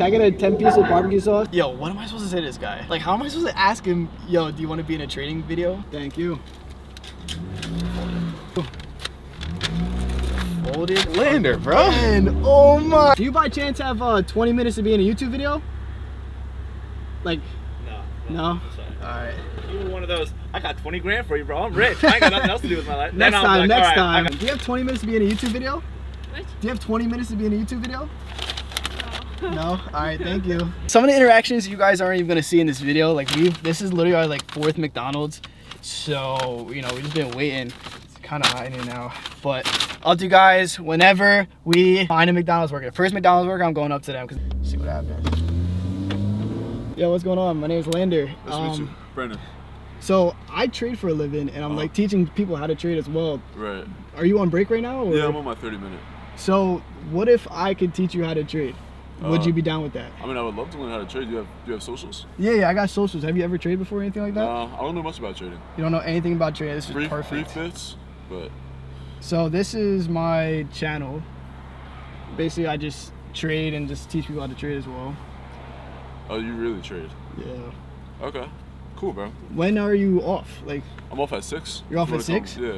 Can I get a 10-piece of barbecue sauce? Yo, what am I supposed to say to this guy? Like, how am I supposed to ask him, yo, do you want to be in a trading video? Thank you. Folded Lander, bro. And oh my. Do you by chance have 20 minutes to be in a YouTube video? Like, no? Alright. You were one of those, I got 20 grand for you, bro. I'm rich. I ain't got nothing else to do with my life. Next time, like, next right, time. Do you have 20 minutes to be in a YouTube video? What? Do you have 20 minutes to be in a YouTube video? No? Alright, thank you. Some of the interactions you guys aren't even gonna see in this video. Like this is literally our like 4th McDonald's. So, you know, we've just been waiting. It's kind of hiding now. But I'll do guys whenever we find a McDonald's worker. First McDonald's worker, I'm going up to them because see what happens. Yo, what's going on? My name is Lander. Nice to meet you. Brandon. So I trade for a living and I'm like teaching people how to trade as well. Right. Are you on break right now? Or? Yeah, I'm on my 30-minute. So what if I could teach you how to trade? Would you be down with that? I mean, I would love to learn how to trade. Do you have socials? Yeah, I got socials. Have you ever traded before or anything like that? I don't know much about trading. You don't know anything about trading? This is Brief perfect. bits, but... So this is my channel. Basically, I just trade and just teach people how to trade as well. Oh, you really trade? Yeah. Okay. Cool, bro. When are you off? Like, I'm off at 6. You're off at 6? Yeah.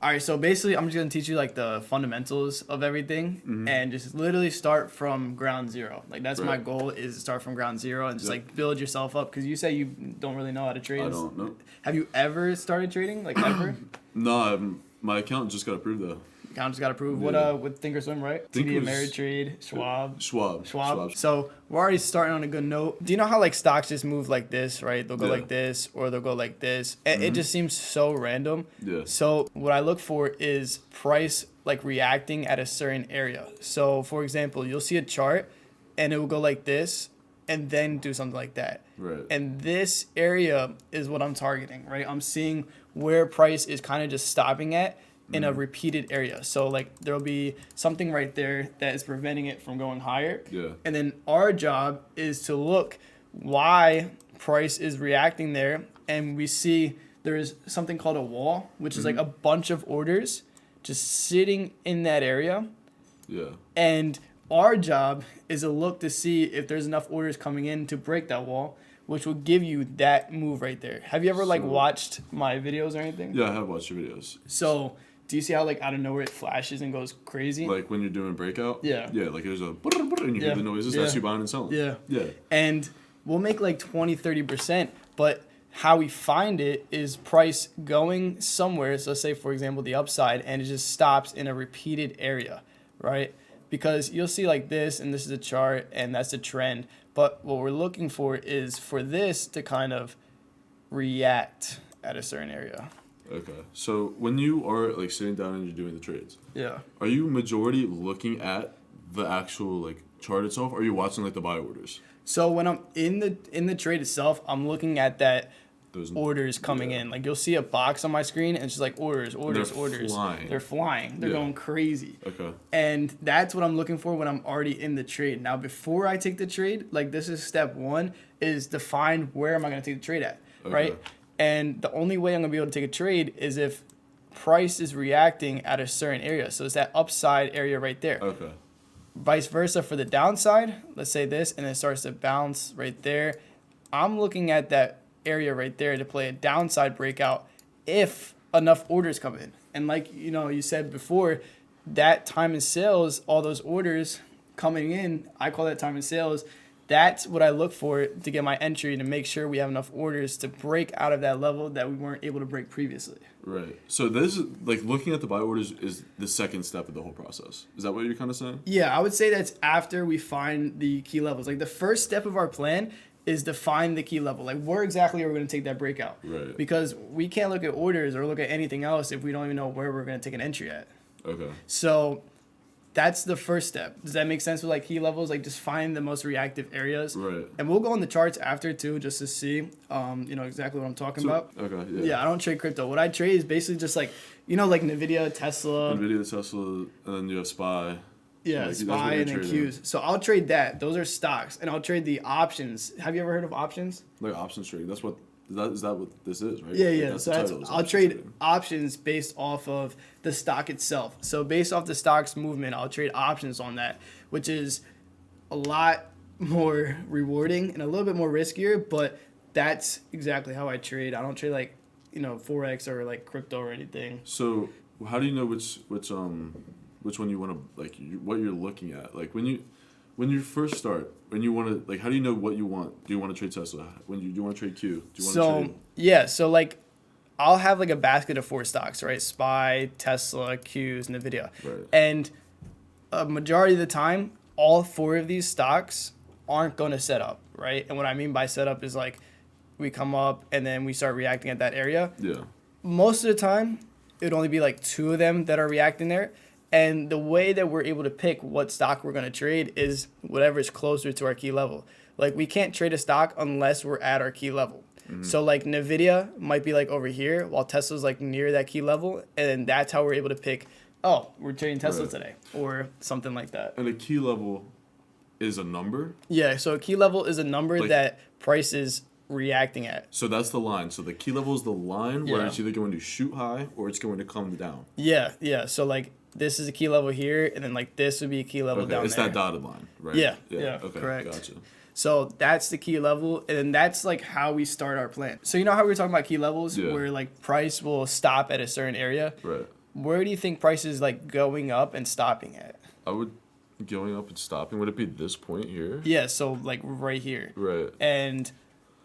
All right, so basically I'm just gonna teach you like the fundamentals of everything and just literally start from ground zero. Like that's my goal, is to start from ground zero and just like build yourself up. Cause you say you don't really know how to trade. I don't know. Have you ever started trading? Like ever? No, I haven't. My account just got approved though. Account just got approved. Yeah. What with Thinkorswim, right? Think TD was- Ameritrade, Schwab. Schwab. So we're already starting on a good note. Do you know how like stocks just move like this, right? They'll go like this or they'll go like this. It just seems so random. Yeah. So what I look for is price like reacting at a certain area. So for example, you'll see a chart and it will go like this and then do something like that. Right. And this area is what I'm targeting, right? I'm seeing where price is kind of just stopping at in a repeated area. So like there'll be something right there that is preventing it from going higher. Yeah. And then our job is to look why price is reacting there. And we see there is something called a wall, which is like a bunch of orders just sitting in that area. Yeah. And our job is to look to see if there's enough orders coming in to break that wall, which will give you that move right there. Have you ever like watched my videos or anything? Yeah, I have watched your videos. So do you see how like out of nowhere it flashes and goes crazy? Like when you're doing breakout? Yeah. Yeah, like there's a and you hear the noises. That's you buying and selling. Yeah. Yeah. And we'll make like 20-30%, but how we find it is price going somewhere. So let's say, for example, the upside, and it just stops in a repeated area, right? Because you'll see like this, and this is a chart, and that's a trend. But what we're looking for is for this to kind of react at a certain area. Okay. So when you are like sitting down and you're doing the trades, Yeah. are you majority looking at the actual like chart itself, or are you watching like the buy orders? So when I'm in the trade itself, I'm looking at that Those orders coming in. Like you'll see a box on my screen and it's just like orders. They're They're flying. flying. They're going crazy. Okay. And that's what I'm looking for when I'm already in the trade. Now, before I take the trade, like this is step 1, is define where am I going to take the trade at, right? And the only way I'm going to be able to take a trade is if price is reacting at a certain area. So it's that upside area right there. Okay. Vice versa for the downside, let's say this, and it starts to bounce right there. I'm looking at that area right there to play a downside breakout if enough orders come in. And like, you know, you said before, that time in sales, all those orders coming in, I call that time in sales. That's what I look for to get my entry, to make sure we have enough orders to break out of that level that we weren't able to break previously. Right. So this is like looking at the buy orders is the second step of the whole process. Is that what you're kind of saying? Yeah, I would say that's after we find the key levels. Like the first step of our plan is define the key level. Like where exactly are we going to take that breakout? Right. Because we can't look at orders or look at anything else if we don't even know where we're going to take an entry at. Okay. So that's the first step. Does that make sense with like key levels? Like just find the most reactive areas. Right. And we'll go on the charts after too, just to see, you know, exactly what I'm talking about. Okay. Yeah, I don't trade crypto. What I trade is basically just like, you know, like Nvidia, Tesla. Nvidia, Tesla, and then you have SPY. Yeah, Like, SPY and then Qs. So I'll trade that. Those are stocks. And I'll trade the options. Have you ever heard of options? Like options trading. That's what Is that what this is, right? Yeah, Like, yeah. that's So the that's, title, is I'll options trade trading. options based off of the stock itself. So based off the stock's movement, I'll trade options on that, which is a lot more rewarding and a little bit more riskier, but that's exactly how I trade. I don't trade like, Forex or like crypto or anything. So how do you know which one you want to like what you're looking at? Like when you first start, when you want to like, how do you know what you want? Do you want to trade Tesla? Do you want to trade Q? Do you want to So trade? yeah, so like I'll have like a basket of 4 stocks, right? SPY, Tesla, Qs, Nvidia, Right. and a majority of the time, all 4 of these stocks aren't going to set up, right? And what I mean by setup is like we come up and then we start reacting at that area. Yeah. Most of the time, it would only be like 2 of them that are reacting there. And the way that we're able to pick what stock we're going to trade is whatever is closer to our key level. Like we can't trade a stock unless we're at our key level. So like Nvidia might be like over here while Tesla's like near that key level. And that's how we're able to pick, oh, we're trading Tesla Right. today or something like that. And a key level is a number. Yeah, so a key level is a number Like- that price is reacting at. So that's the line. So the key level is the line where Yeah. it's either going to shoot high or it's going to come down. Yeah, yeah. So like this is a key level here, and then like this would be a key level Okay, down it's there. that dotted line, right? Yeah, yeah, Okay, correct. gotcha. So that's the key level, and then that's like how we start our plan. So you know how we were talking about key levels, Yeah. where like price will stop at a certain area. Right. Where do you think price is like going up and stopping at? I would going up and stopping. Would it be this point here? Yeah, so like right here. Right. And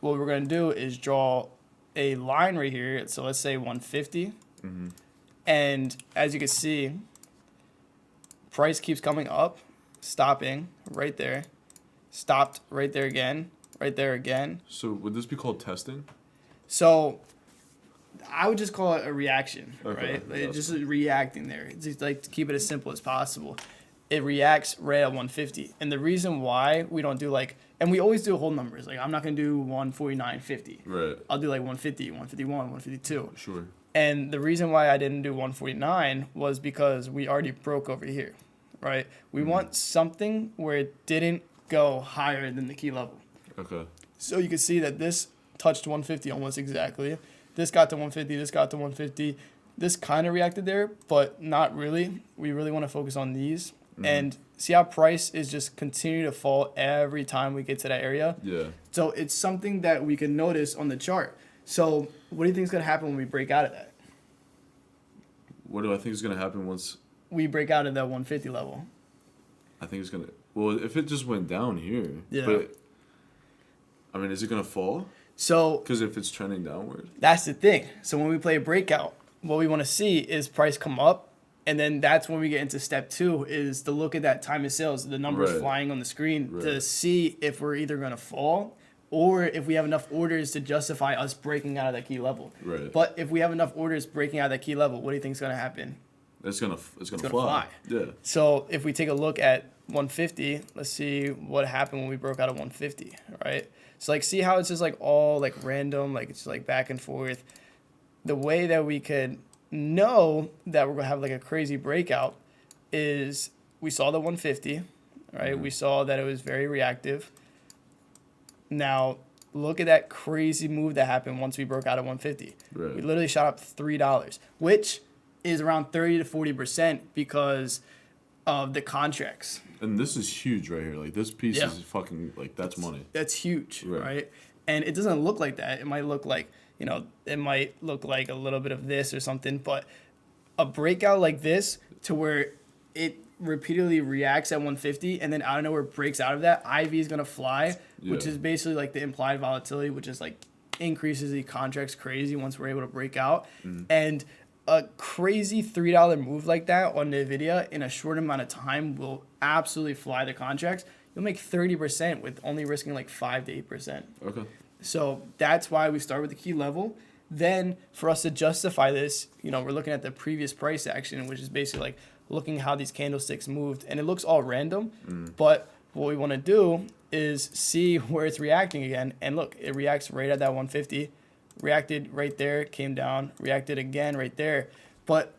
what we're gonna do is draw a line right here. So let's say 150. And as you can see, price keeps coming up, stopping right there, stopped right there again, right there again. So would this be called testing? So I would just call it a reaction, Okay, right? yeah. Like, just reacting there. It's just like to keep it as simple as possible. It reacts right at 150. And the reason why we don't do like, and we always do whole numbers. Like I'm not going to do 149.50. Right. I'll do like 150, 151, 152. Sure. And the reason why I didn't do 149 was because we already broke over here, right? We want something where it didn't go higher than the key level. Okay. So you can see that this touched 150 almost exactly. This got to 150, this got to 150. This kind of reacted there, but not really. We really want to focus on these. And see how price is just continue to fall every time we get to that area. Yeah. So it's something that we can notice on the chart. So what do you think is going to happen when we break out of that? What do I think is gonna happen once? We break out of that 150 level. I think it's gonna. Well, if it just went down here. Yeah. But I mean, is it gonna fall? So Because if it's trending downward. that's the thing. So when we play a breakout, what we want to see is price come up. And then that's when we get into step 2 is to look at that time of sales, the numbers Right. flying on the screen to Right. see if we're either going to fall or if we have enough orders to justify us breaking out of that key level. Right. But if we have enough orders breaking out of that key level, what do you think is going to happen? It's gonna gonna fly. fly. Yeah. So if we take a look at 150, let's see what happened when we broke out of 150, right? So like see how it's just like all like random, like it's like back and forth. The way that we could know that we're gonna have like a crazy breakout is we saw the 150, right? We saw that it was very reactive. Now look at that crazy move that happened once we broke out of 150. Right. We literally shot up $3, which is around 30 to 40% because of the contracts. And this is huge right here. Like this piece Yeah. is fucking like that's money. That's huge, Right. right? And it doesn't look like that. It might look like, it might look like a little bit of this or something, but a breakout like this to where it repeatedly reacts at 150 and then out of nowhere breaks out of that, IV is going to fly, which Yeah. is basically like the implied volatility, which is like increases the contracts crazy once we're able to break out. And a crazy $3 move like that on NVIDIA in a short amount of time will absolutely fly the contracts. You'll make 30% with only risking like 5 to 8%. Okay. So that's why we start with the key level. Then for us to justify this, we're looking at the previous price action, which is basically like looking how these candlesticks moved. And it looks all random, but what we want to do is see where it's reacting again. And look, it reacts right at that 150, reacted right there, came down, reacted again right there. But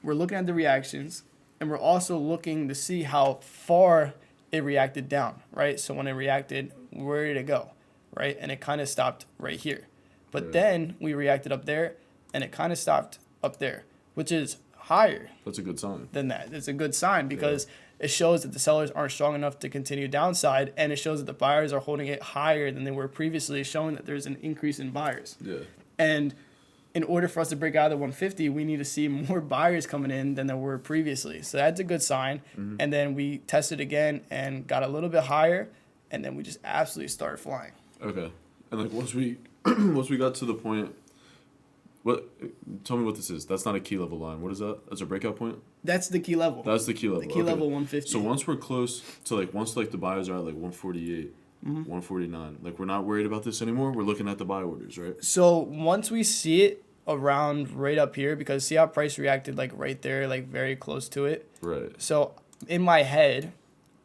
we're looking at the reactions, and we're also looking to see how far it reacted down, right? So when it reacted, where did it go, right? And it kind of stopped right here. But Right. then we reacted up there, and it kind of stopped up there, which is higher That's a good sign. than that. It's a good sign because it shows that the sellers aren't strong enough to continue downside, and it shows that the buyers are holding it higher than they were previously, showing that there's an increase in buyers. Yeah. And in order for us to break out of the 150, we need to see more buyers coming in than there were previously. So that's a good sign. Mm-hmm. And then we tested again and got a little bit higher, and then we just absolutely started flying. Okay. And like once we once we got to the point, what? Tell me what this is. That's not a key level line. What is that? That's a breakout point. That's the key level. That's the key level. The key level 150. So once we're close to like once like the buyers are at like 148, 149, like we're not worried about this anymore. We're looking at the buy orders, right? So once we see it around right up here, because see how price reacted like right there, like very close to it. Right. So in my head,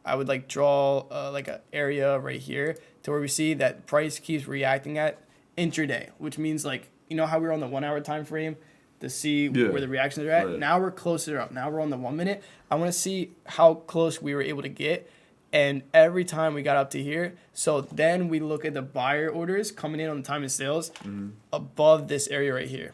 I would like draw like an area right here to where we see that price keeps reacting at intraday, which means like, you know how we were on the 1 hour time frame to see Yeah. where the reactions are at? Right. Now we're closer up. Now we're on the 1 minute. I want to see how close we were able to get. And every time we got up to here, so then we look at the buyer orders coming in on the time of sales above this area right here,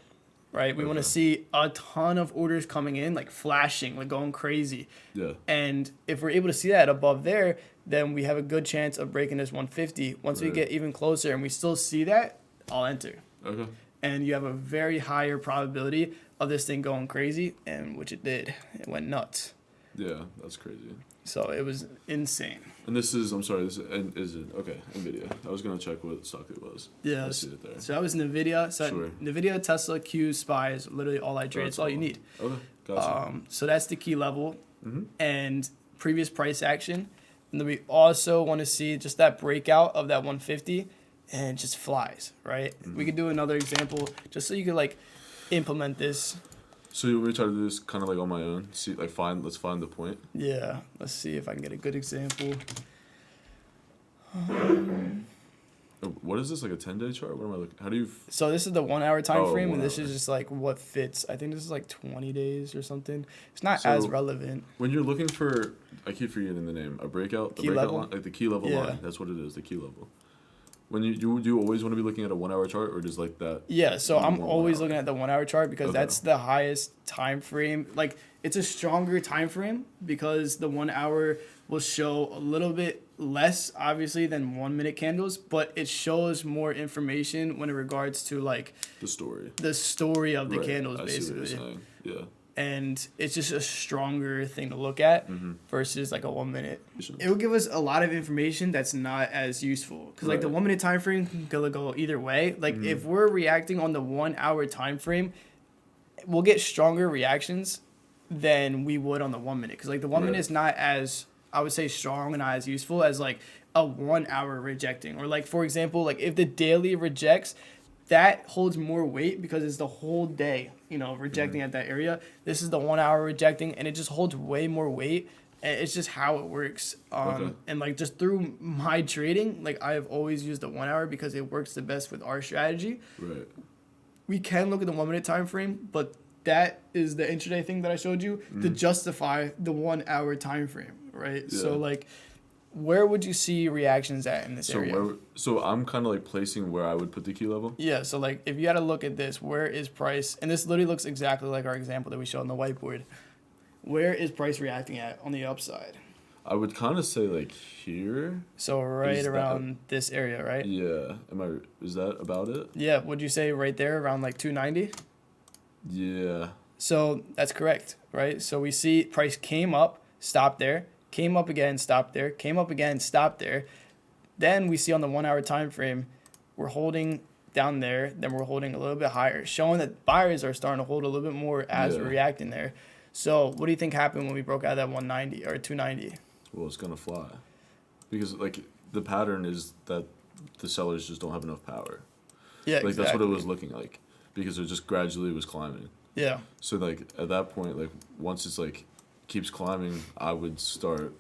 right? We want to Okay. see a ton of orders coming in, like flashing, like going crazy. Yeah. And if we're able to see that above there, then we have a good chance of breaking this 150. Once we Right. get even closer and we still see that, I'll enter. Okay. And you have a very higher probability of this thing going crazy, and which it did. It went nuts. Yeah, that's crazy. So it was insane. And this is, I'm sorry, this is it? Okay, NVIDIA. I was going to check what stock it was. Yeah. I see it there. So that was NVIDIA. So Sure. NVIDIA, Tesla, Q, SPY is literally all I trade. That's all you need. Okay, gotcha. So that's the key level Mhm. and previous price action. And then we also want to see just that breakout of that 150 and it just flies, right? We could do another example just so you could like implement this. So you want me to try to do this kind of like on my own? See, like let's find the point. Yeah, let's see if I can get a good example. Oh, what is this, like a 10-day chart? What am I looking? How do you? So this is the 1 hour time Oh, frame, 1 and this hour. is just like what fits. I think this is like 20 days or something. It's not So- as relevant. When you're looking for, I keep forgetting the name, a breakout, the Key breakout level? line, like the key level Yeah. line. That's what it is, the key level. When you do you always want to be looking at a 1 hour chart or just like that? Yeah, so I'm More always 1 hour. looking at the 1 hour chart because Okay. that's the highest time frame. Like it's a stronger time frame because the 1 hour will show a little bit less obviously than 1 minute candles, but it shows more information when it regards to like The story. the story of the Right, candles I see what you're basically. saying. Yeah. And it's just a stronger thing to look at versus like a 1 minute. It will give us a lot of information that's not as useful because like the Right. 1 minute time frame can go either way. Like if we're reacting on the 1 hour time frame, we'll get stronger reactions than we would on the 1 minute because like the 1 minute Right. is not as, I would say, strong and not as useful as like a 1 hour rejecting, or like for example, like if the daily rejects, that holds more weight because it's the whole day, you know, rejecting at that area. This is the 1 hour rejecting, and it just holds way more weight. And it's just how it works. Okay. And like just through my trading, like I have always used the 1 hour because it works the best with our strategy. Right. We can look at the 1 minute time frame, but that is the intraday thing that I showed you to justify the 1 hour time frame, right? Yeah. So like, where would you see reactions at in this So area? so I'm kind of like placing where I would put the key level. Yeah, so like if you had to look at this, where is price? And this literally looks exactly like our example that we showed on the whiteboard. Where is price reacting at on the upside? I would kind of say like here. So right Is that- around this area, right? Yeah. Is that about it? Yeah, would you say right there around like 290? Yeah. So that's correct, right? So we see price came up, stopped there, came up again, stopped there, came up again, stopped there. Then we see on the 1 hour time frame, we're holding down there, then we're holding a little bit higher, showing that buyers are starting to hold a little bit more as Yeah. we're reacting there. So what do you think happened when we broke out of that 190 or 290? Well, it's gonna fly, because like the pattern is that the sellers just don't have enough power. Yeah, Like exactly. that's what it was looking like, because it just gradually was climbing. Yeah. So like at that point, like once it's like keeps climbing, I would start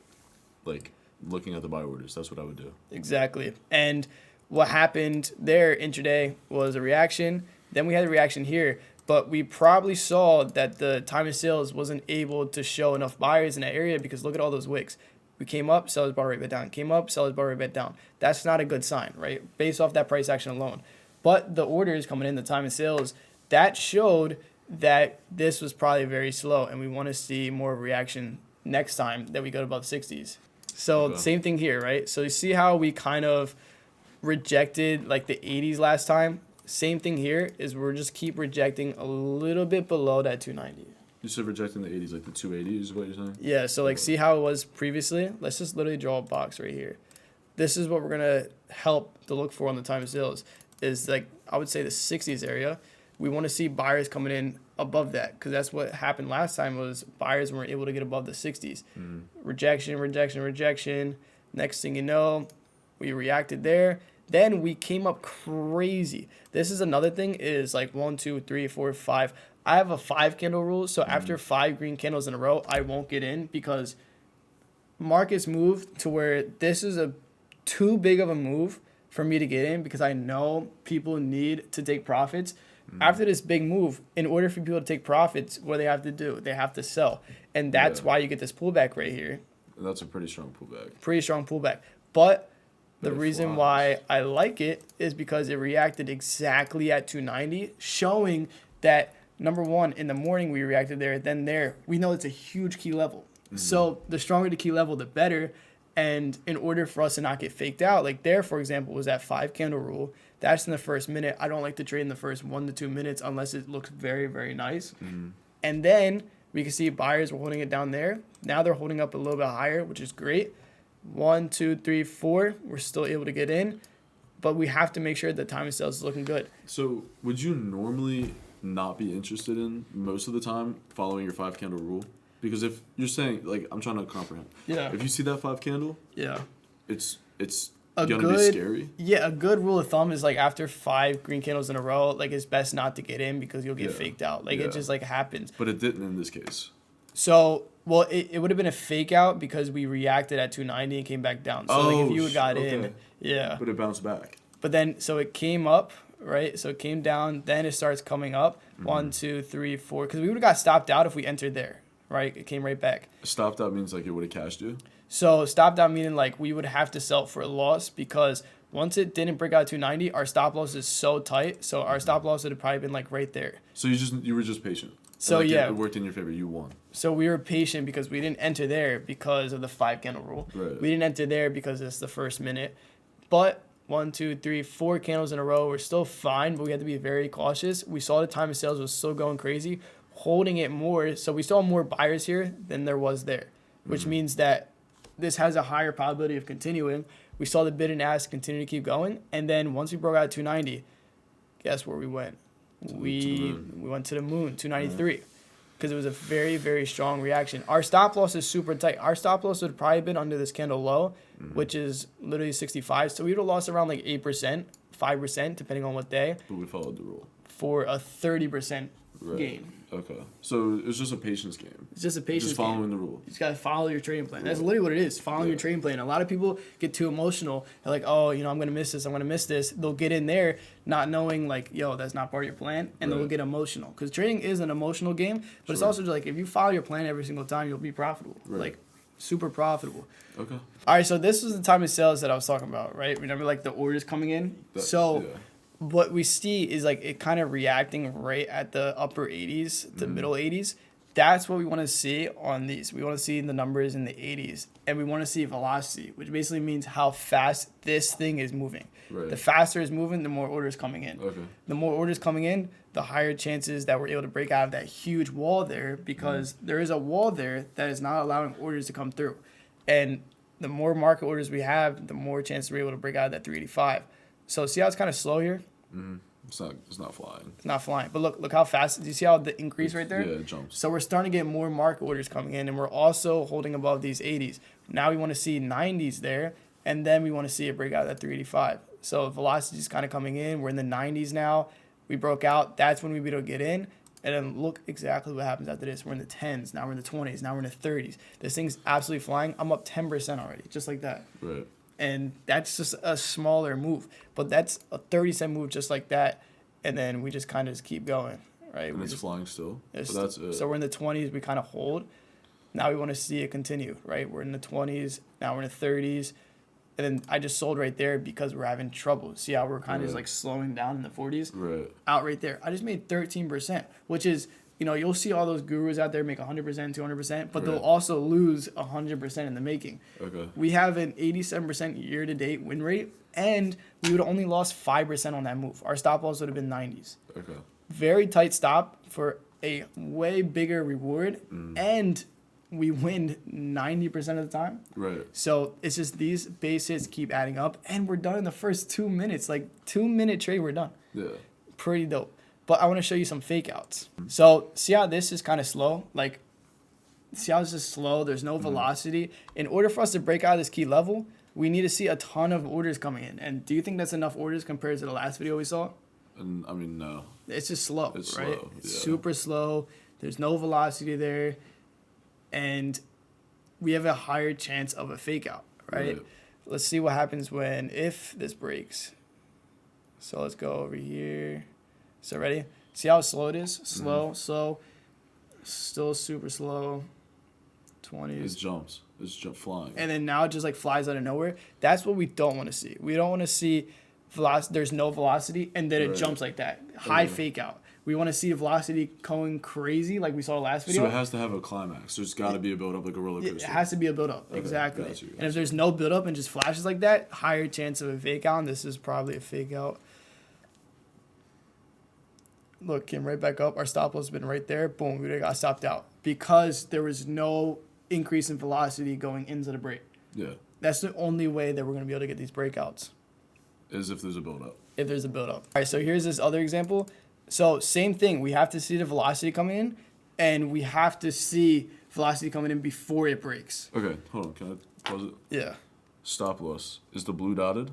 like looking at the buy orders. That's what I would do. Exactly. And what happened there intraday was a reaction. Then we had a reaction here, but we probably saw that the time of sales wasn't able to show enough buyers in that area because look at all those wicks. We came up, sellers bought right back down. Came up, sellers bought right back down. That's not a good sign, right? Based off that price action alone. But the orders coming in, the time of sales, that showed that this was probably very slow, and we want to see more reaction next time that we go above 60s. So Okay. same thing here, right? So you see how we kind of rejected like the 80s last time? Same thing here is we're just keep rejecting a little bit below that 290. You said rejecting the 80s, like the 280 is what you're saying? Yeah, so like see how it was previously? Let's just literally draw a box right here. This is what we're gonna help to look for on the time of sales is like I would say the 60s area. We want to see buyers coming in above that because that's what happened last time was buyers weren't able to get above the 60s. Rejection, rejection, rejection. Next thing you know, we reacted there. Then we came up crazy. This is another thing is like 1, 2, 3, 4, 5. I have a 5 candle rule. So after 5 green candles in a row, I won't get in because markets move to where this is a too big of a move for me to get in because I know people need to take profits. After this big move, in order for people to take profits, what they have to do, they have to sell. And that's why you get this pullback right here. That's a pretty strong pullback. Pretty strong pullback. But the But it reason flies. why I like it is because it reacted exactly at 290, showing that, number one, in the morning we reacted there, then there. We know it's a huge key level. So the stronger the key level, the better. And in order for us to not get faked out, like there, for example, was that 5 candle rule. That's in the first minute. I don't like to trade in the first 1 to 2 minutes unless it looks very, very nice. And then we can see buyers were holding it down there. Now they're holding up a little bit higher, which is great. 1, 2, 3, 4. We're still able to get in. But we have to make sure the time of sales is looking good. So would you normally not be interested in most of the time following your 5 candle rule? Because if you're saying, like, I'm trying to comprehend. Yeah. If you see that 5 candle, Yeah. it's A gonna be good- scary. Yeah, a good rule of thumb is like after 5 green candles in a row, like it's best not to get in because you'll get Yeah. faked out. Like Yeah. it just like happens. But it didn't in this case. So, well, it would have been a fake out because we reacted at 290 and came back down. So like if you got in, okay. yeah. But it bounced back. But then, so it came up, right? So it came down, then it starts coming up. 1, 2, 3, 4. Because we would have got stopped out if we entered there, right? It came right back. Stopped out means like it would have cashed you. So stopped out meaning like we would have to sell for a loss because once it didn't break out 290, our stop loss is so tight. So our stop loss would have probably been like right there. So you were just patient. So, And, like, yeah. it worked in your favor. You won. So we were patient because we didn't enter there because of the 5 candle rule. Right. We didn't enter there because it's the first minute. But 1, 2, 3, 4 candles in a row, we're still fine, but we had to be very cautious. We saw the time of sales was still going crazy, holding it more. So we saw more buyers here than there was there, which means that this has a higher probability of continuing. We saw the bid and ask continue to keep going. And then once we broke out 290, guess where we went? We went to the moon, 293. Because it was a very, very strong reaction. Our stop loss is super tight. Our stop loss would have probably been under this candle low, which is literally 65. So we would have lost around like 8%, 5%, depending on what day, But we followed the rule. for a 30% Right. gain. Okay. So it was just a patience game. It's just a patience Just following game. the rule. You just gotta follow your trading plan. That's Right. literally what it is. Following your Yeah. trading plan. A lot of people get too emotional. They're like, oh, you know, I'm gonna miss this. I'm gonna miss this. They'll get in there not knowing like, yo, that's not part of your plan, and they'll Right. get emotional. Because trading is an emotional game, but it's Sure. also just like if you follow your plan every single time, you'll be profitable. Right. Like super profitable. Okay. All right, so this was the time of sales that I was talking about, right? Remember like the orders coming in. So yeah. what we see is like it kind of reacting right at the upper 80s to middle 80s. That's what we want to see on these. We want to see the numbers in the 80s, and we want to see velocity, which basically means how fast this thing is moving. Right. The faster it's moving, the more orders coming in. Okay. The more orders coming in, the higher chances that we're able to break out of that huge wall there, because there is a wall there that is not allowing orders to come through. And the more market orders we have, the more chances we're able to break out of that 385. So see how it's kind of slow here? It's not flying. It's not flying. But look how fast. Do you see how the increase right there? Yeah, it jumps. So we're starting to get more market orders coming in, and we're also holding above these 80s. Now we want to see 90s there, and then we want to see it break out of that 385. So velocity is kind of coming in. We're in the 90s now. We broke out. That's when we be able to get in. And then look exactly what happens after this. We're in the 10s. Now we're in the 20s. Now we're in the 30s. This thing's absolutely flying. I'm up 10% already, just like that. Right. And that's just a smaller move. But that's a 30-cent move just like that. And then we just kind of just keep going, right? And We it's just- flying still. it's- So that's it. So we're in the 20s. We kind of hold. Now we want to see it continue, right? We're in the 20s. Now we're in the 30s. And then I just sold right there because we're having trouble. See how we're kind of just like slowing down in the 40s? Right. Out right there. I just made 13%, which is, you know, you'll see all those gurus out there make 100%, 200%, but they'll also lose 100% in the making. Okay. We have an 87% year-to-date win rate, and we would have only lost 5% on that move. Our stop loss would have been 90s. Okay. Very tight stop for a way bigger reward, and we win 90% of the time. Right. So it's just these base hits keep adding up, and we're done in the first 2 minutes. Like 2-minute trade, we're done. Yeah. Pretty dope. But I want to show you some fake outs. So see how this is kind of slow? Like, see how this is slow? There's no velocity. In order for us to break out of this key level, we need to see a ton of orders coming in. And do you think that's enough orders compared to the last video we saw? And I mean, no. It's just slow, It's right? slow, It's yeah. super slow. There's no velocity there. And we have a higher chance of a fake out, right? Let's see what happens if this breaks. So let's go over here. So ready? See how slow it is? Slow, slow. Still super slow. 20s. It jumps. It's flying. And then now it just like flies out of nowhere. That's what we don't want to see. We don't want to see velocity. There's no velocity, and then it jumps like that. High fake out. We want to see velocity going crazy like we saw last video. So it has to have a climax. There's got to be a build up like a roller coaster. It has to be a build up. Okay, Exactly. got you. And if there's no build up and just flashes like that, higher chance of a fake out. And this is probably a fake out. Look, came right back up. Our stop loss has been right there. Boom, we got stopped out because there was no increase in velocity going into the break. Yeah. That's the only way that we're going to be able to get these breakouts. As if there's a build up. If there's a build up. All right, so here's this other example. So same thing. We have to see the velocity coming in, and we have to see velocity coming in before it breaks. Okay, hold on. Can I pause it? Yeah. Stop loss. Is the blue dotted?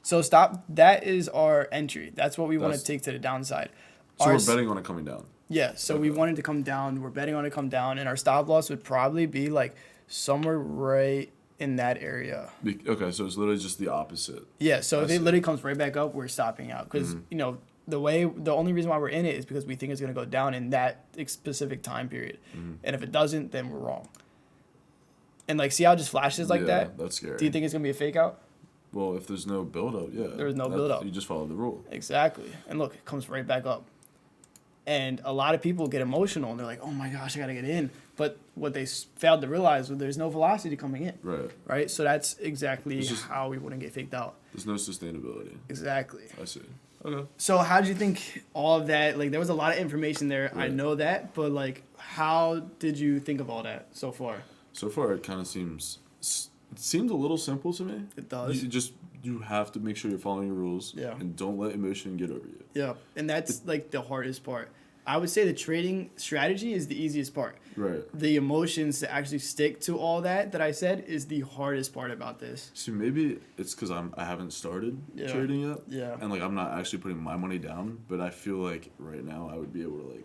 So stop. That is our entry. That's what we want to take to the downside. So we're betting on it coming down. Yeah, so we wanted to come down. We're betting on it come down, and our stop loss would probably be like somewhere right in that area. Okay, so it's literally just the opposite. Yeah, so if it literally comes right back up, we're stopping out because you know the only reason why we're in it is because we think it's gonna go down in that specific time period, and if it doesn't, then we're wrong. And like, see how it just flashes like that? That's scary. Do you think it's gonna be a fake out? Well, if there's no build up, yeah. There's no build up. You just follow the rule. Exactly. And look, it comes right back up. And a lot of people get emotional and they're like, oh my gosh, I got to get in. But what they failed to realize was there's no velocity coming in. Right. Right? So that's exactly how we wouldn't get faked out. There's no sustainability. Exactly. I see. Okay. So how did you think all of that, like there was a lot of information there. Right. I know that, but like how did you think of all that so far? So far, it kind of seems a little simple to me. It does. You have to make sure you're following your rules. Yeah. And don't let emotion get over you. Yeah. And that's like the hardest part. I would say the trading strategy is the easiest part. Right. The emotions to actually stick to all that I said is the hardest part about this. So maybe it's because I haven't started trading yet. Yeah. And like I'm not actually putting my money down, but I feel like right now I would be able to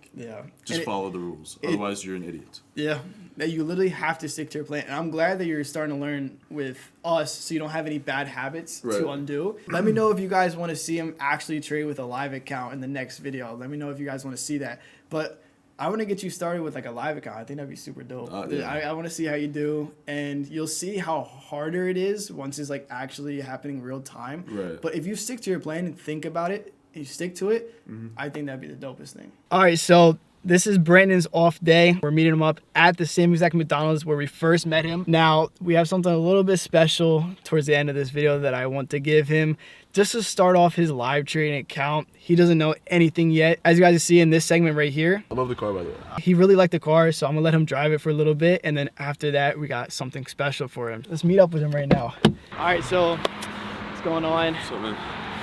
just And follow the rules. Otherwise, you're an idiot. Yeah. That you literally have to stick to your plan. And I'm glad that you're starting to learn with us so you don't have any bad habits to undo. Let me know if you guys want to see him actually trade with a live account in the next video. Let me know if you guys want to see that. But I want to get you started with like a live account. I think that'd be super dope. I want to see how you do, and you'll see how harder it is once it's like actually happening real time. Right. But if you stick to your plan and think about it, and you stick to it, I think that'd be the dopest thing. All right, so this is Brandon's off day. We're meeting him up at the same exact McDonald's where we first met him. Now, we have something a little bit special towards the end of this video that I want to give him just to start off his live trading account. He doesn't know anything yet. As you guys see in this segment right here. I love the car, by the way. He really liked the car, so I'm gonna let him drive it for a little bit. And then after that, we got something special for him. Let's meet up with him right now. All right, so what's going on? So, man.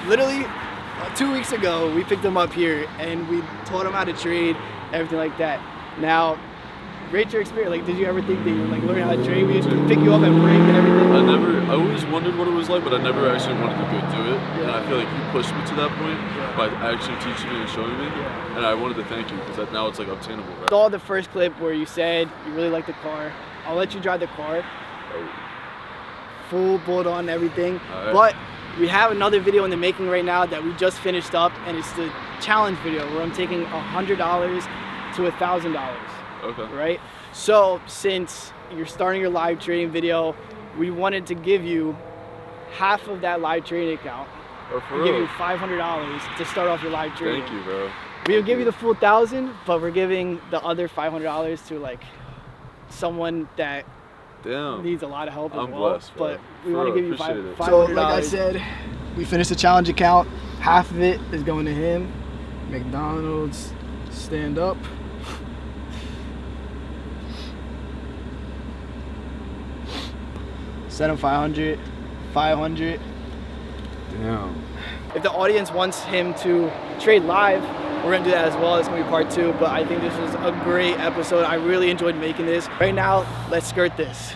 Literally 2 weeks ago, we picked him up here and we taught him how to trade, everything like that. Now, rate your experience. Like, did you ever think that you would like learn how to trade? We used to pick you up at break and everything. I always wondered what it was like, but I never actually wanted to go do it. Yeah. And I feel like you pushed me to that point by actually teaching me and showing me. Yeah. And I wanted to thank you because now it's like obtainable. Right? Saw the first clip where you said you really like the car. I'll let you drive the car. Oh. Full bolt on everything. Right. But we have another video in the making right now that we just finished up, and it's the challenge video where I'm taking $100 to $1,000. Okay. Right? So since you're starting your live trading video, we wanted to give you half of that live trading account. Oh, for We'll give real? you $500 to start off your live trading. Thank you, bro. We'll give you the full 1,000, but we're giving the other $500 to like someone that Damn. needs a lot of help as I'm well. blessed, bro. But we want to For give you real, appreciate it. $500. So, like I said, we finished the challenge account. Half of it is going to him. McDonald's, stand up. Send him 500, 500. Damn. If the audience wants him to trade live, we're gonna do that as well. It's gonna be part 2, but I think this was a great episode. I really enjoyed making this. Right now, let's skirt this.